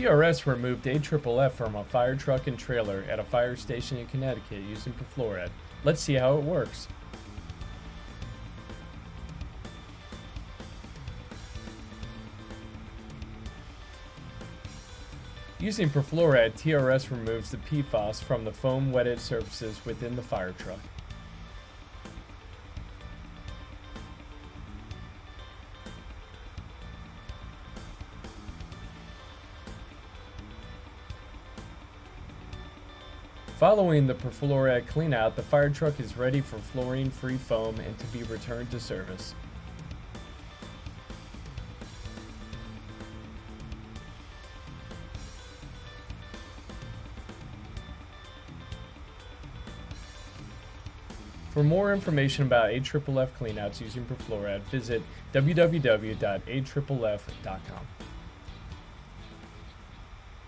TRS removed AFFF from a fire truck and trailer at a fire station in Connecticut using PerfluorAd. Let's see how it works. Using PerfluorAd, TRS removes the PFAS from the foam wetted surfaces within the fire truck. Following the PerfluorAd cleanout, the fire truck is ready for fluorine-free foam and to be returned to service. For more information about AFFF cleanouts using PerfluorAd, visit www.AFFF.com.